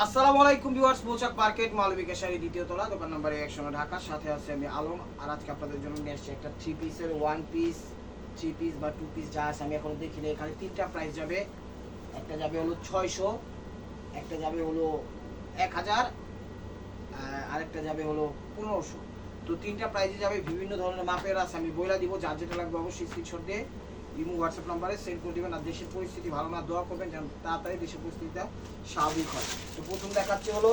আসসালামু আলাইকুম ভিউয়ার্স, মৌচাক মার্কেট মালবিকা শাড়ি দ্বিতীয় তলা, দোকান নাম্বার 100 ঢাকা। সাথে আছে আমি আলম। আর আজকে আপনাদের জন্য নিয়ে আসছি একটা থ্রি পিসের ওয়ান পিস, থ্রি পিস বা টু পিস যা আছে আমি এখন দেখিনি। এখানে তিনটা প্রাইস যাবে। একটা যাবে হলো 600, একটা যাবে হলো 1000, আরেকটা যাবে হলো 1500। তো তিনটা প্রাইসে যাবে। বিভিন্ন ধরনের মাপের আছে, আমি বইলা দিব। যার যেটা লাগবে অবশ্যই স্ক্রিনশট দিয়ে ইমো হোয়াটসঅ্যাপ নাম্বারে সেন্ড করে দেবেন। আর দেশের পরিস্থিতি ভালো না, দোয়া করবেন যেন তাড়াতাড়ি দেশের পরিস্থিতিটা স্বাভাবিক হয়। তো প্রথম দেখাচ্ছে হলো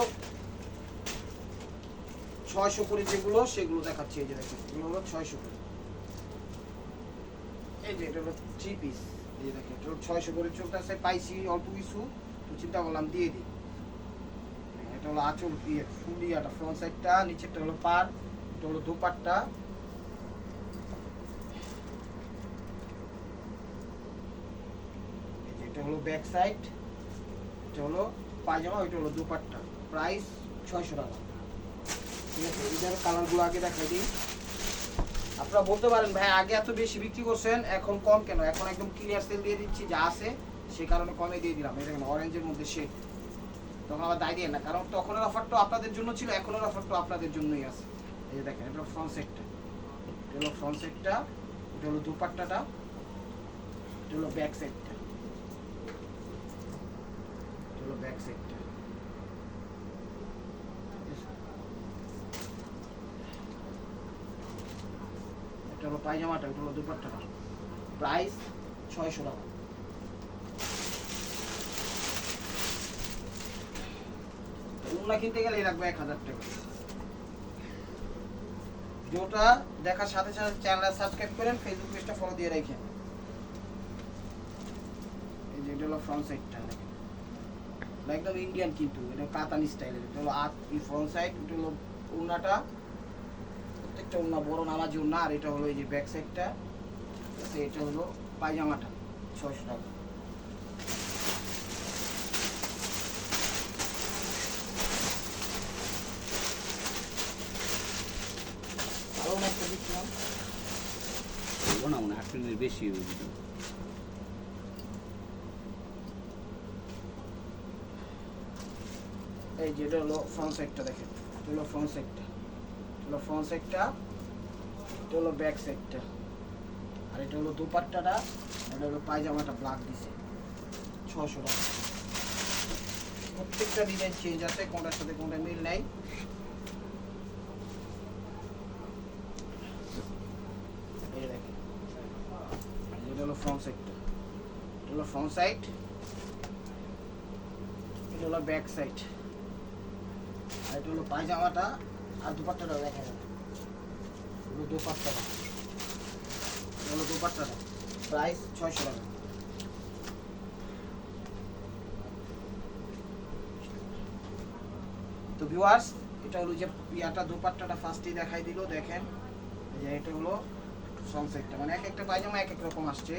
600 করে, যেগুলো সেগুলো দেখাচ্ছে। এই যে দেখেন, এগুলো হলো 600 করে। এই যে এটা হলো থ্রি পিস। এই যে দেখেন, এটা হলো 600 করে চলতেছে। পাইছি অল্প কিছু, তো চিন্তা করলাম দিয়ে দিই। এটা হলো আঁচল দিয়ে ফুল ইয়াটা ফ্রন্ট সাইডটা, নিচেরটা হলো পার, এটা হলো দোপাট্টা। এটা হলো ব্যাক সাইড, এটা হলো পায়জামা, ওইটা হলো দোপাট্টা। প্রাইস 600 টাকা। ঠিক আছে, এটার কালারগুলো আগে দেখাই দিই। আপনারা বলতে পারেন ভাই আগে এত বেশি বিক্রি করছেন এখন কম কেন? এখন একদম ক্লিয়ার সেল দিয়ে দিচ্ছি, যা আছে সে কারণে কমে দিয়ে দিলাম। এই দেখেন অরেঞ্জের মধ্যে শেড, তখন আবার দায় দিয়ে না, কারণ তখনের অফারটা আপনাদের জন্য ছিল, এখনের অফারটা আপনাদের জন্যই আছে। এই যে দেখেন, এটা ফ্রন্ট সেটটা, এটা হলো ফ্রন্ট সেটটা, এটা হলো দুপাট্টাটা, এটা হলো ব্যাক সাইডটা, এটা হলো ব্যাক সাইডটা। এটা হলো পায়জামাটা, এটা হলো দুপাট্টাটা। প্রাইস 600 টাকা। ওগুলা কিনতে গেলে লাগবে 1000 টাকা। যেটা দেখার সাথে সাথে চ্যানেল সাবস্ক্রাইব করেন, ফেসবুক পেজটা ফলো দিয়ে রাখেন। এই যে এটা হলো ফ্রন্ট সাইডটা, একদম ইন্ডিয়ান কিন্তু এটা কাতানি স্টাইলের। এটা হলো ফ্রন্ট সাইড, এটা হলো ওড়নাটা, প্রত্যেকটা ওড়না বড় নামাজি ওড়না। আর এটা হলো এই যে ব্যাক সাইডটা, এটা হলো পায়জামাটা 600 টাকা। আরও একটা দিচ্ছিলাম, না মনে 8 মিনিটের বেশি হয়ে যেত। এই যে এটা হলো ফ্রন্ট সাইডটা, দেখেন এটা হলো ফ্রন্ট সাইডটা, এটা হলো ফ্রন্ট সাইডটা, এটা হলো ব্যাক সাইডটা। আর এটা হলো দুপাট্টাটা, এটা হলো পায়জামাটা ব্ল্যাক দিছে 600 টাকা। প্রত্যেকটা ডিজাইন চেঞ্জ আছে, কোনটার সাথে কোনটা মিল নাই। এই দেখেন, এটা হলো ফ্রন্ট সাইডটা, এটা হলো ফ্রন্ট সাইড, এটা হলো ব্যাক সাইড। আর এটা হলো পায়জামাটা, আর দুপাট্টাটা দেখা যাবে, হলো দুপাট্টাটা, এটা হলো দুপাট্টাটা। প্রাইস 600 টাকা। তো ভিউয়ার্স, এটা হলো যে ইয়াটা দুপাট্টাটা ফার্স্টেই দেখাই দিল। দেখেন যে এটা হলো ফ্রন্ট সাইডটা, মানে এক একটা পায়জামা এক এক রকম আসছে।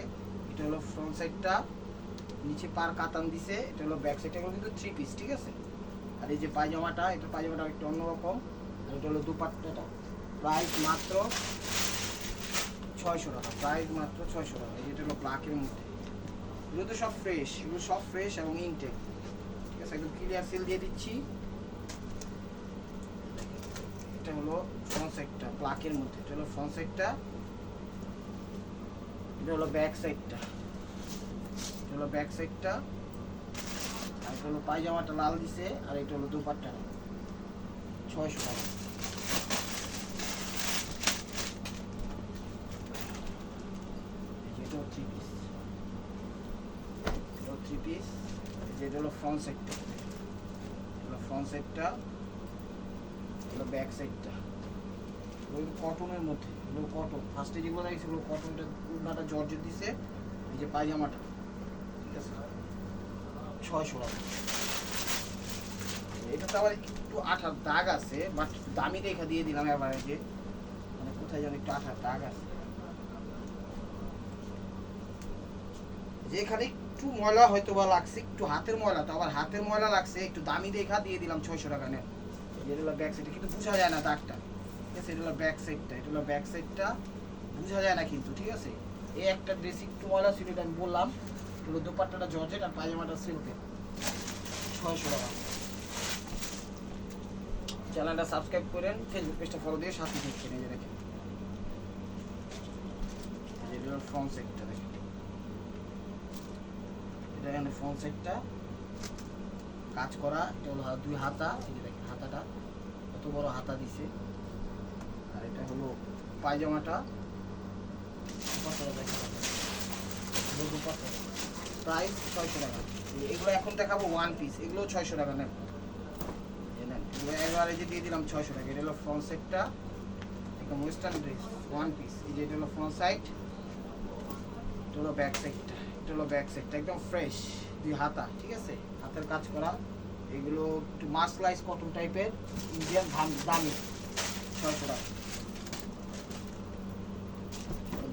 এটা হলো ফ্রন্ট সাইডটা, নিচে পার কাতান দিছে। এটা হলো ব্যাক সাইড, এগুলো কিন্তু থ্রি পিস, ঠিক আছে। আর এই যে পায়জামাটা, এটা পায়জামাটা একটু অন্যরকম। আর এটা হলো দুপাট্টাটা। প্রাইস মাত্র 600 টাকা। প্রাইস মাত্র 600 টাকা। এই যেটা হলো ব্ল্যাকের মধ্যে, এগুলো তো সব ফ্রেশ, এগুলো সব ফ্রেশ এবং ইনটেক, ঠিক আছে। একদম ক্লিয়ার সেল দিয়ে দিচ্ছি। এটা হলো ফ্রন্ট সাইডটা ব্ল্যাকের মধ্যে, এটা হলো ফ্রন্ট সাইডটা, এটা হলো ব্যাক সাইডটা, এটা হলো ব্যাক সাইডটা। আর এটা হলো পায়জামাটা লাল দিছে, আর এটা হলো দুপাট্টাটা 600 টাকা। এটাও থ্রি পিস, এটাও থ্রি পিস। এটা হলো ফ্রন্ট সাইডটা, এটা ফ্রন্ট সাইডটা, এটা ব্যাক সাইডটা। ওই কটনের মধ্যে, এগুলো কটন। ফার্স্টে যেগুলো দেখছি সেগুলো কটনটা, উড়নাটা জর্জেট দিছে। এই যে পায়জামাটা, ঠিক আছে, 600 টাকা। এটাতে আবার একটু আঠার দাগ আছে, বাট দামি দেখা দিয়ে দিলাম এবারে, যে মানে কোথায় যেন একটু আঠার দাগ আছে, যেখানে একটু ময়লা হয়তো বা লাগছে, একটু হাতের ময়লা, তো আবার হাতের ময়লা লাগছে, একটু দামি দেখা দিয়ে দিলাম 600 টাকা। নেন, এটা হলো ব্যাক সাইডটা, কিন্তু বোঝা যায় না দাগটা, ঠিক আছে। এটা হলো ব্যাক সাইডটা, এটা হলো ব্যাক সাইডটা, বোঝা যায় না কিন্তু, ঠিক আছে। এই একটা ড্রেস একটু ময়লা ছিল, এটা আমি বললাম। এটা হলো দুপাট্টাটা জর্জেট, আর পায়জামাটা সিল্কের 600 টাকা। চ্যানেলটা সাবস্ক্রাইব করেন, ফেসবুক পেজটা ফলো দিয়ে সাথে দেখেন। এই যে দেখেন এটা ফ্রন্ট সাইডটা দেখেন, এটা এখানে ফ্রন্ট সাইডটা কাজ করা, এটা হলো দুই হাতা। এই যে দেখেন হাতাটা কত বড় হাতা দিছে। আর এটা হলো পায়জামাটা, প্রাইস 600 টাকা। এগুলো এখন দেখাবো ওয়ান পিস, এগুলো 600 টাকা নেন। এগুলো এবারে যে দিয়ে দিলাম 600 টাকা। এটা হলো ফ্রন্ট সাইডটা, একদম ওয়েস্টার্ন ড্রেস ওয়ান পিস। এই যে এটা হলো ফ্রন্ট সাইড, এটা হলো ব্যাক সাইডটা, এটা হলো ব্যাক সাইডটা একদম ফ্রেশ, দুই হাতা, ঠিক আছে, হাতের কাজ করা। এগুলো একটু মাসলাইজ কটন টাইপের, ইন্ডিয়ান দামি, 600 টাকা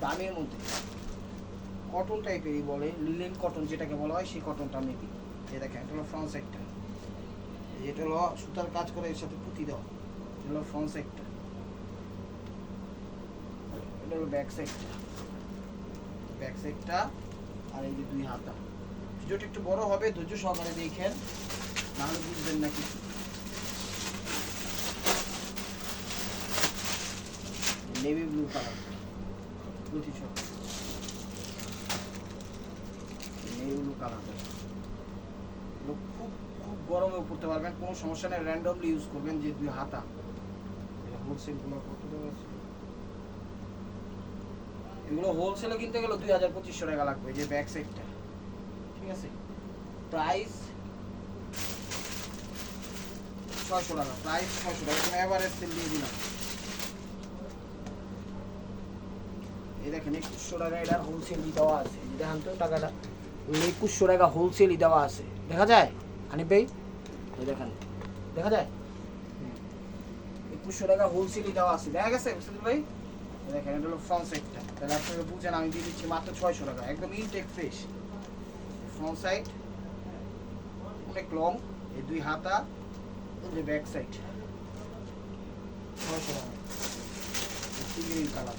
দামের মধ্যে। কটন টাইপেরই বলে, লিলেন কটন যেটাকে বলা হয়, সেই কটনটা মেবি। এই দেখেন এটা হলো ফ্রন্ট সাইডটা, এটা হলো সুতার কাজ করে এর সাথে পুঁতি দেওয়া। এটা হলো ফ্রন্ট সাইডটা, এটা হলো ব্যাক সাইডটা, ব্যাক সাইডটা। আর এই যে দুই হাতা। ভিডিওটা একটু বড় হবে, ধৈর্য সহকারে দেখেন, নাহলে বুঝবেন না কিছু। নেভি ব্লু কালার, বুঝি সব নেভি ব্লু কালার। খুব খুব গরমেও পড়তে পারবেন, কোনো সমস্যা নেই, র্যান্ডমলি ইউজ করবেন। যে দুই হাতা, হোলসেলগুলো কত টাকা আছে? এগুলো হোলসেলে কিনতে গেলে 2000-2500 টাকা লাগবে। যে ব্যাক সাইডটা, ঠিক আছে, প্রাইস 600 টাকা, প্রাইস 600 টাকা। এখানে এভারেজ সেল দিয়ে দিলাম। এই দেখেন 2100 টাকা এটা হোলসেলই দেওয়া আছে। দেখান তো টাকাটা, 2100 টাকা হোলসেলই দেওয়া আছে। দেখা যায় হানিফ ভাই? এই দেখেন, দেখা যায় 2100 টাকা হোলসেলই দেওয়া আছে। দেখা গেছে বুঝতে ভাই? দেখেন এটা হলো ফ্রন্ট সাইডটা। তাহলে আপনারা বুঝেন, আমি দিয়ে দিচ্ছি মাত্র 600 টাকা, একদম ইনটেক ফ্রেশ। ফ্রন্ট সাইড অনেক লং, এই দুই হাতা, এই যে ব্যাক সাইড, 600 টাকা। গ্রিন কালার,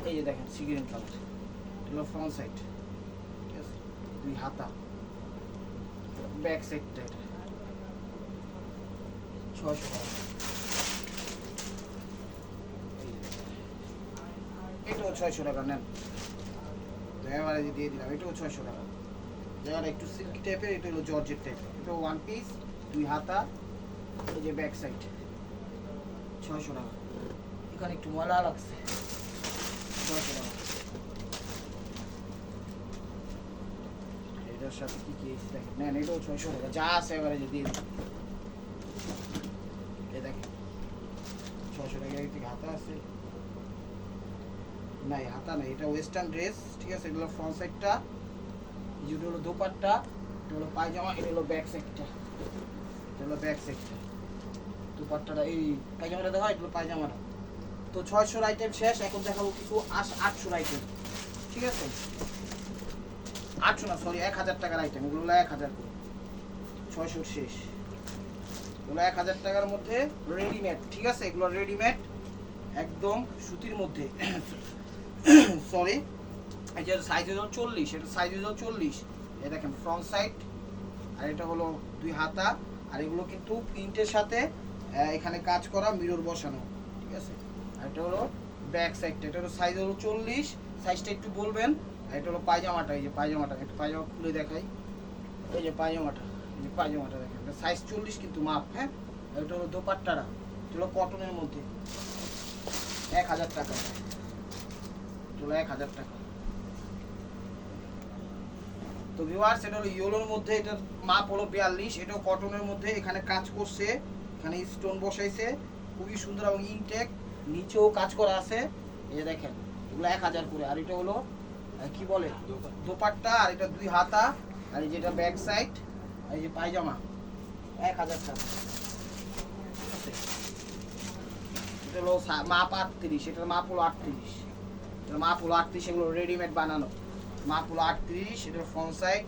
এই যে দেখেন সি গ্রিন কালার, এটা হলো ফ্রন্ট সাইড, ঠিক আছে, দুই হাতা, ব্যাক সাইডটা এটা 600 টাকা। এটাও 600 টাকা নেন, এবারে দিয়ে দিলাম। এটাও 600 টাকা। এবার একটু সিল্ক টাইপের, এটা হলো জর্জেট টাইপের, এটা ওয়ান পিস, দুই হাতা, এই যে ব্যাক সাইড, 600 টাকা। এখানে একটু ময়লা লাগছে, 600 টাকা। এটার সাথে কি কি এসে দেখেন, নেন, এটাও 600 টাকা। যা আছে এবারে যে দিয়ে দিন। এই দেখেন 600 টাকা। এর থেকে হাতা আছে? নাই, হাতা নাই, এটা ওয়েস্টার্ন ড্রেস, ঠিক আছে। এগুলো ফ্রন্ট সাইডটা, যেটা হলো দোপাট্টা, এটা হলো পায়জামা, এটা হলো ব্যাক সাইডটা, এটা হলো ব্যাক সাইডটা। দোপাট্টাটা এই পায়জামাটা দেখা, এটা হলো পায়জামাটা। তো 600 আইটেম শেষ, এখন দেখাবো কিছু 800 আইটেম, ঠিক আছে। 800 না, সরি, 1000 টাকার আইটেম। এগুলো 1000 করে, 600 শেষ। এগুলো 1000 টাকার মধ্যে রেডিমেড, ঠিক আছে। এগুলো রেডিমেড একদম সুতির মধ্যে। সরি, এটার সাইজ হলো 40, এটা সাইজ হলো 40। এই দেখেন ফ্রন্ট সাইড, আর এটা হলো দুই হাতা। আর এগুলো কিন্তু প্রিন্টের সাথে এখানে কাজ করা, মিরর বসানো, ঠিক আছে। আর এটা হলো ব্যাক সাইডটা, এটা হলো সাইজ হলো 40, সাইজটা একটু বলবেন। আর এটা হলো পায়জামাটা, এই যে পায়জামাটা, একটা পায়জামা খুলে দেখাই। এই যে পায়জামাটা, এই যে পায়জামাটা দেখেন, এটা সাইজ 40 কিন্তু মাপ, হ্যাঁ। আর এটা হলো দোপাট্টাটা, এটা হলো কটনের মধ্যে, 1000 টাকা, এটা হলো 1000 টাকা। তো ভিউয়ার্স, এটা হলো ইয়েলোর মধ্যে, এটার মাপ হলো 42, এটাও কটনের মধ্যে, এখানে কাজ করছে, এখানে স্টোন বসাইছে, খুবই সুন্দর এবং ইনটেক, নিচেও কাজ করা আছে। এই যে দেখেন, এগুলো 1000 করে। আর এটা হলো কি বলে, দোপাট্টা, আর এটা দুই হাতা, আর এই যেটা ব্যাক সাইড, আর এই যে পায়জামা, 1000 টাকা। এটা হলো মাপ 38, এটার মাপ হলো 38, এটার মাপ হলো 38, এগুলো রেডিমেড বানানো, মাপ হলো 38। এটা ফ্রন্ট সাইড,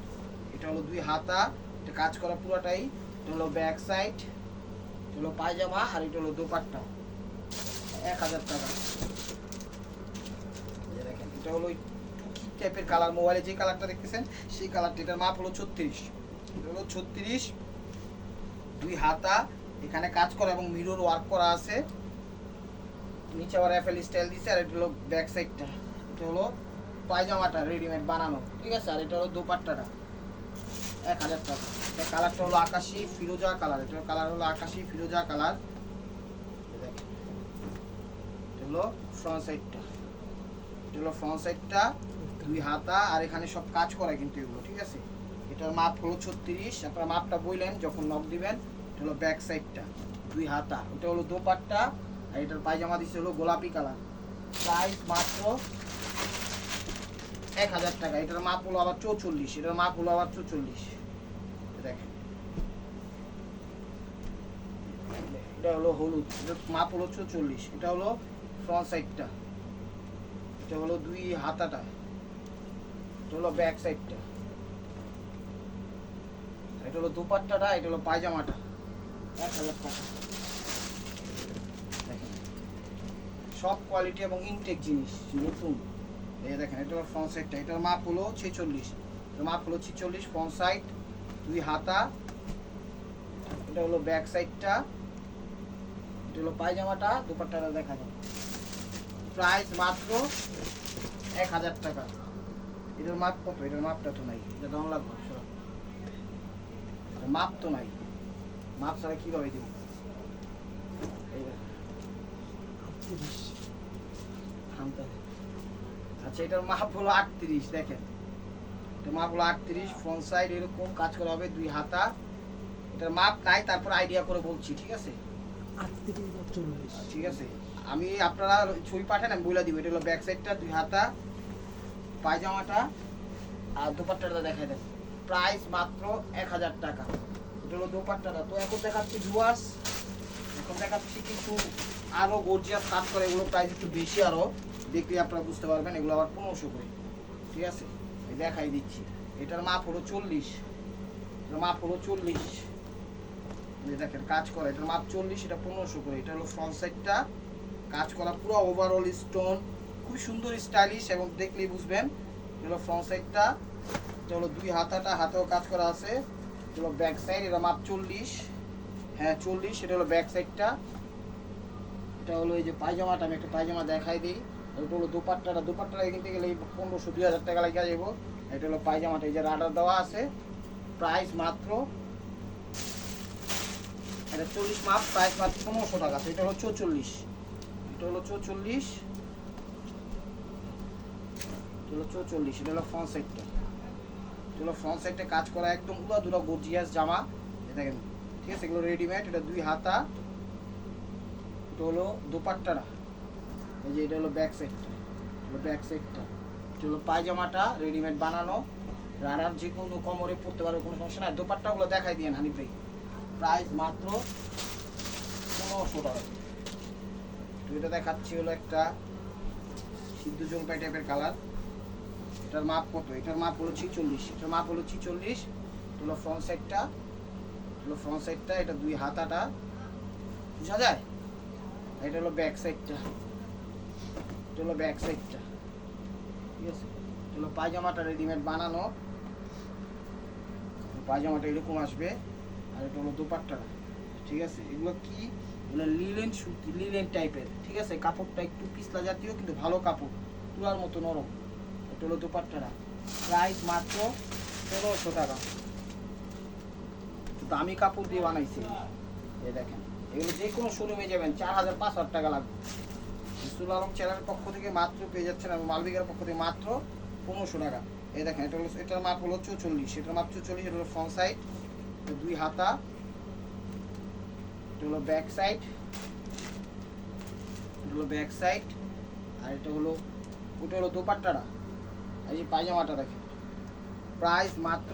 এটা হলো দুই হাতা, এটা কাজ করা পুরোটাই, এটা হলো ব্যাক সাইড, এটা হলো পায়জামা, আর এটা হলো দোপাট্টা, 1000 টাকা। দেখেন এটা হলো টুকি টাইপের কালার, মোবাইলে যে কালারটা দেখতেছেন সেই কালারটা, এটার মাপ হলো 36, এটা হলো 36, 2 হাতা, এখানে কাজ করা এবং মিরর ওয়ার্ক করা আছে, নিচে আবার এফএল স্টাইল দিছে। আর এটা হলো ব্যাক সাইডটা, এটা হলো পায়জামাটা রেডিমেড বানানো, ঠিক আছে। আর এটা হলো দোপাট্টাটা 1000 টাকা। এটা কালারটা হলো আকাশি ফিরোজা কালার, এটার কালার হলো আকাশি ফিরোজা কালার। এটা হলো ফ্রন্ট সাইডটা, এটা হলো ফ্রন্ট সাইডটা, 2 হাতা, আর এখানে সব কাজ করা কিন্তু এগুলো, ঠিক আছে। এটার মাপ হলো 36, আপনারা মাপটা বললেন যখন নক দিবেন। এটা হলো ব্যাক সাইডটা, 2 হাতা, এটা হলো দোপাট্টা। আর এটার পায়জামা দিচ্ছে হলো গোলাপি কালার, প্রাইস মাত্র 1000 টাকা। এটার মাপ হলো আবার 44, এটার মাপ হলো আবার 44, দেখেন এটা হলো হলুদ, এটার মাপ হলো 44, এটা হলো ফ্রন্ট সাইডটা, এটা হলো 2 হাতাটা, এটা হলো ব্যাক সাইডটা, এটা হলো দোপাট্টাটা, এটা হলো পায়জামাটা, 1000 টাকা। দেখেন সব কোয়ালিটি এবং ইনটেক জিনিস নতুন। এই দেখেন এটা হলো ফ্রন্ট সাইডটা, এটার মাপ হলো 46, এটার মাপ হলো 46, ফ্রন্ট সাইড, 2 হাতা, এটা হলো ব্যাক সাইডটা, এটা হলো পায়জামাটা, দোপাট্টাটা দেখা যায়। প্রাইস মাত্র 1000 টাকা। এটার মাপ কত? এটার মাপটা তো নাই, এটা দাম লাগবে, মাপ তো নাই, মাপ ছাড়া কিভাবে দিব? আচ্ছা এটার মাপ হলো 38, দেখেন এটার মাপ হলো 38, ফ্রন্ট সাইড এরকম কাজ করা হবে, 2 হাতা, এটার মাপ নাই, তারপর আইডিয়া করে বলছি, ঠিক আছে। 38 বা 40, ঠিক আছে, আমি আপনারা ছবি পাঠান, আমি বলে দিব। এটা হলো ব্যাক সাইডটা, 2 হাতা, পায়জামাটা, আর দোপাট্টাটা দেখাই দেন। প্রাইস মাত্র 1000 টাকা। এটা হলো দোপাট্টাটা। তো এখন দেখাচ্ছি ভিউয়ার্স, এখন দেখাচ্ছি কিন্তু আরো গর্জিয়াস কাজ করে, এগুলো প্রাইস একটু বেশি, আরো দেখলে আপনারা বুঝতে পারবেন। এগুলো আবার 1500 করে, ঠিক আছে। এই দেখাই দিচ্ছি, এটার মাপ হলো 40, এটার মাপ হলো 40, এই দেখেন কাজ করা, এটার মাপ 40, এটা 1500 করে। এটা হলো ফ্রন্ট সাইডটা, কাজ করা পুরো ওভারঅল স্টোন, খুব সুন্দর স্টাইলিশ এবং দেখলেই বুঝবেন। এটা হলো ফ্রন্ট সাইডটা, এটা হলো 2 হাতাটা, হাতেও কাজ করা আছে। এটা হলো ব্যাক সাইড, এটা মাপ 40, হ্যাঁ 40, এটা হলো ব্যাক সাইডটা। এটা হলো এই যে পায়জামাটা, আমি একটা পায়জামা দেখাই দিই। এটা হলো দোপাট্টাটা, দোপাট্টাটা কিনতে গেলে 1500 2000 টাকা লাগে যাবো। এটা হলো পায়জামাটা, এই যে রাডার দেওয়া আছে। প্রাইস মাত্র, এটা 40 মাপ, প্রাইস মাত্র 1500 টাকা। তো এটা হলো 44, এটা হলো 44, এটা হলো 44, এটা হলো ফ্রন্ট সাইডটা, এটা হলো ফ্রন্ট সাইডে কাজ করা একদম উড়াধুরা গর্জিয়াস জামা, দেখেন, ঠিক আছে। এগুলো রেডিমেড, এটা 2 হাতা, এটা হলো দোপাট্টাটা, এই যে এটা হলো ব্যাক সাইডটা, হলো ব্যাক সাইডটা, এটা হলো পায়জামাটা রেডিমেড বানানো, রানার যে কোনো কোমরে পড়তে পারবে, কোনো সমস্যা নাই। দোপাট্টাগুলো দেখাই দিয়েন হানিফ ভাই। প্রাইস মাত্র 1500 টাকা। তো এটা দেখাচ্ছি হলো একটা সিদ্ধ জলপাই টাইপের কালার, এটার মাপ কত? এটার মাপ হলো 46, এটার মাপ হলো 46, এটা হলো ফ্রন্ট সাইডটা, হলো ফ্রন্ট সাইডটা, এটা 2 হাতাটা, বুঝা যায়। এটা হলো ব্যাক সাইডটা, এটা হলো ব্যাক সাইডটা, ঠিক আছে। এটা হলো পায়জামাটা রেডিমেড বানানো, পায়জামাটা এরকম আসবে। আর এটা হলো দোপাট্টাটা, ঠিক আছে। এগুলো কি? এগুলো লিলেন সুতি, লিলেন টাইপের, ঠিক আছে। কাপড়টা একটু পিছলা জাতীয়, কিন্তু ভালো কাপড়, পুরার মতো নরম। এটা হলো দোপাট্টাটা, প্রাইস মাত্র 1500 টাকা। দামি কাপড় দিয়ে বানাইছি, এই দেখেন। এগুলো যে কোনো শোরুমে যাবেন 4000-5000 টাকা লাগবে। রসুল আলম চ্যানেলের পক্ষ থেকে মাত্র পেয়ে যাচ্ছেন, আমি মালবিকার পক্ষ থেকে মাত্র 1500 টাকা। এই দেখেন, এটা হলো, এটার মাপ হলো 44, এটার মাপ 44, এটা হলো ফ্রন্ট সাইড, 2 হাতা, এটা হলো ব্যাক সাইড, এটা হলো ব্যাক সাইড, আর এটা হলো, ওটা হলো দোপাট্টাটা, এই যে পায়জামাটা দেখেন। প্রাইস মাত্র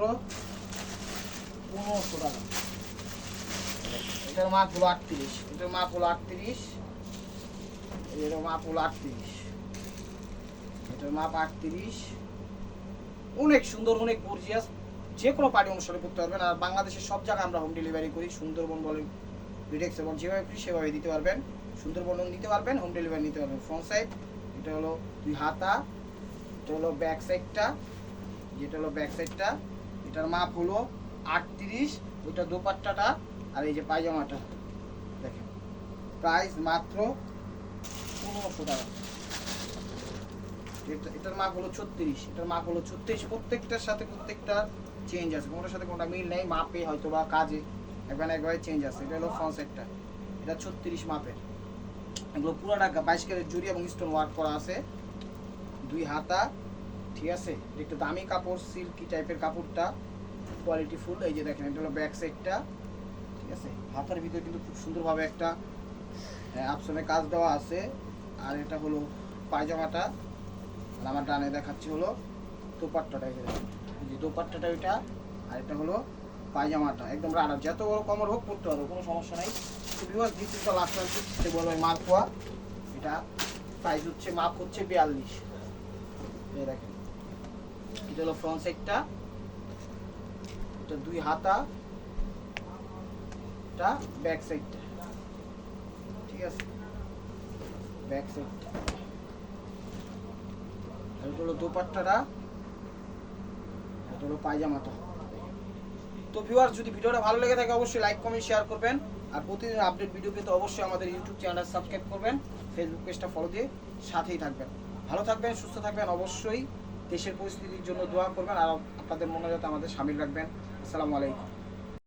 1500 টাকা। এটার মাপ হলো 38, এটার মাপ হলো 38, এটার মাপ হলো 38, এটার মাপ 38। অনেক সুন্দর, অনেক গর্জিয়াস, যে কোনো পার্টি অনুষ্ঠানে করতে পারবেন। আর বাংলাদেশের সব জায়গায় আমরা হোম ডেলিভারি করি, সুন্দরবন বলেন, বিডেক্স এবং যেভাবে খুশি সেভাবে দিতে পারবেন। সুন্দরবন নিতে পারবেন, হোম ডেলিভারি নিতে পারবেন। ফ্রন্ট সাইড, এটা হলো 2 হাতা, এটা হলো ব্যাক সাইডটা, যেটা হলো ব্যাক সাইডটা, এটার মাপ হলো 38, ওইটা দোপাট্টাটা, আর এই যে পায়জামাটা দেখেন প্রাইস মাত্র 1500 টাকা। এটার মাপ হলো 36, এটার মাপ হলো 36। প্রত্যেকটার সাথে প্রত্যেকটা চেঞ্জ আছে, কোনটার সাথে কোনটা মিল নেই, মাপে হয়তো বা কাজে একবারে চেঞ্জ আছে। এটা হলো ফ্রন্ট সাইডটা, এটা 36 মাপের। এগুলো পুরাটা 22 ক্যারেট জুড়ি এবং স্টোন ওয়ার্ক করা আছে, 2 হাতা, ঠিক আছে। এটা একটু দামি কাপড়, সিল্কি টাইপের কাপড়টা, কোয়ালিটি ফুল। এই যে দেখেন এটা হলো ব্যাক সাইডটা, ঠিক আছে। হাতার ভিতরে কিন্তু খুব সুন্দরভাবে একটা আপসনে কাজ দেওয়া আছে। আর এটা হলো পায়জামাটা, আর আমার ডানে দেখাচ্ছি হলো দোপাট্টাটা। এই যে দোপাট্টাটা ওইটা, আর এটা হলো পায়জামাটা, একদম রানার, যত বড় কমর হোক পরতে পারবো, কোনো সমস্যা নাই। তো viewers this is the last one piece, এটা বলবো মার্কোয়া। এটা সাইজ হচ্ছে, মাপ হচ্ছে 42। এই দেখেন এটা হলো ফ্রন্ট সাইডটা, এটা 2 হাতা, এটা ব্যাক সাইডটা, ঠিক আছে। ব্যাক সাইডটা, আর এটা হলো দোপাট্টাটা, এটা হলো পায়জামাটা। তো ভিউয়ার্স যদি ভিডিওটা ভালো লেগে থাকে অবশ্যই লাইক কমেন্ট শেয়ার করবেন, আর প্রতিদিন আপডেট ভিডিও পেতে অবশ্যই আমাদের ইউটিউব চ্যানেল সাবস্ক্রাইব করবেন, ফেসবুক পেজটা ফলো দিয়ে সাথেই থাকবেন। ভালো থাকবেন, সুস্থ থাকবেন, অবশ্যই দেশের পরিস্থিতির জন্য দোয়া করবেন, আর আপনাদের মনে যাতে আমাদের সামিল রাখবেন। আসসালামু আলাইকুম।